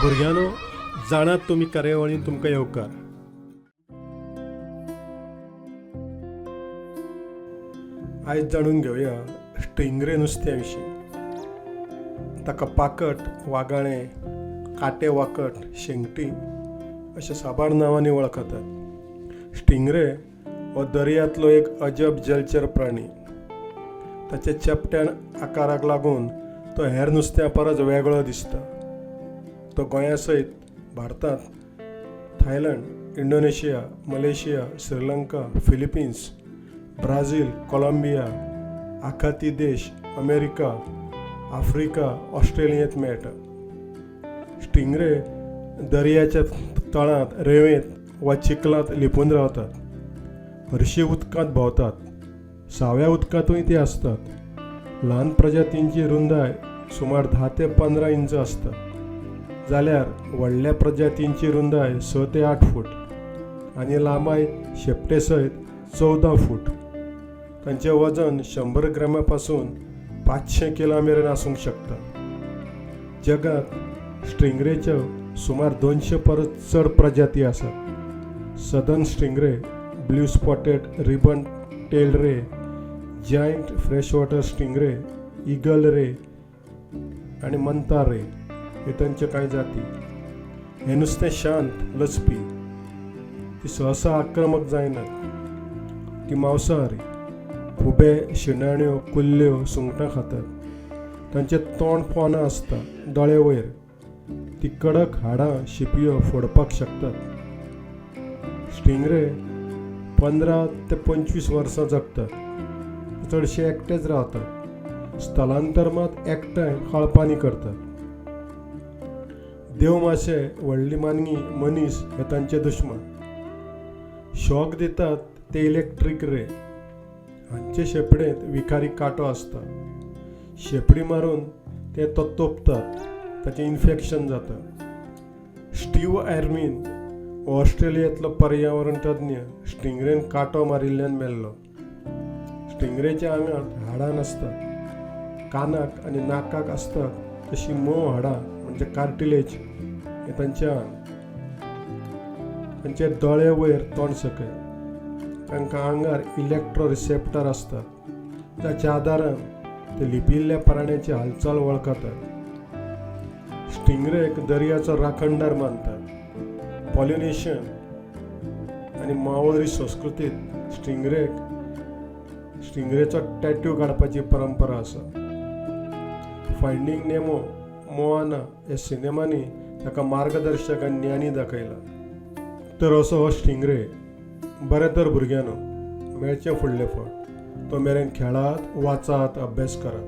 भुरग्यानो, जाणात तुमी कार्यावळीन तुमकां येवकार. आयज जाणून घेवया स्टिंगरे नुस्त्या विशीं. ताका पाकट, वागाणें, काटे वाकट, शेंगटी अशा साबार नांवांनी वळखतात. स्टिंगरे हो दर्यांतलो एक अजब जलचर प्राणी. ताच्या चेपट्या आकाराक लागून तो हेर नुस्त्यां परस वेगळो दिसता. तो गोंया सयत भारतांत, Thailand, Indonesia, Malaysia, Sri Lanka, Philippines, Brazil, Colombia, आखाती देश, अमेरिका, आफ्रिका, ऑस्ट्रेलियांत मेळटा. स्टिंगरे दर्याच्या तळांत, रेंवेंत वा चिखलांत लिपून रावतात. हरशीं उदकांत भोंवतात. साव्या उदकांतूय ते आसतात. ल्हान प्रजातींची रुंदाय सुमार 10 ते 15 इंच आसता, जाल्यार व्हडल्या प्रजातींची रुंदाय 6 ते 8 फूट आनी लांबाय शेपटे सयत 14 फूट. तांचें वजन 100 ग्रॅमा पासून 500 किलो मेरेन आसूंक शकता. जगांत स्टिंगरेच्यो सुमार 200 परस चड प्रजाती आसात. Southern stingray, blue spotted ribbon tailed ray, giant freshwater stingray, eagle ray आनी मंतार रे हे तांचे कांय जाती. हे नुस्तें शांत, लचपी. ती सहसा आक्रमक जायनात. ती मांसाहारी. खुबे, शिणाण्यो, कुल्ल्यो, सुंगटां खातात. तांचें तोंड पोंदां आसता, दोळे वयर. ती कडक हाडां, शिपयो फोडपाक शकतात. स्टिंगरे 15 ते 25 वर्सां जगतात. चडशे एकटेच रावतात. स्थलांतर मात एकठांय कळपांनी करतात. देव माशे, व्हडली मानगी, मनीस हे तांचे दुश्मन. शॉक दितात ते इलेक्ट्रीक रे. हांचे शेपडेंत विखारी कांटो आसता. शेपडी मारून ते तो तोपतात. ताचें इन्फेक्शन जाता. स्टीव एर्मिन हो ऑस्ट्रेलियांतलो पर्यावरण तज्ञ स्टिंगरेन कांटो मारिल्ल्यान मेल्लो. स्टिंगरेच्या आंगांत हाडां नासतात. कानाक आनी नाकाक आसतात तशीं मोव हाडां म्हणजे कार्टिलेज हे तांचें आंग. तांचे दोळे वयर, तोंड सकयल. तांकां आंगार इलेक्ट्रो रिसेप्टर आसतात, जाच्या आदारान ते लिपिल्ल्या प्राण्याची हालचाल वळखतात. स्टिंगरेक दर्याचो राखणदार मानतात. पॉलिनेशियन आनी माओरी संस्कृतींत स्टिंगरेचो टॅट्यू काडपाची परंपरा आसा. फायंडींग नेमो, मोआना ह्या सिनेमांनी ताका मार्गदर्शक आनी ज्ञानी दाखयला. तर असो हो स्टिंगरे. बरें तर भुरग्यांनो, मेळचें फुडलें फावट. तो मेरेन खेळात, वाचात, अभ्यास करात.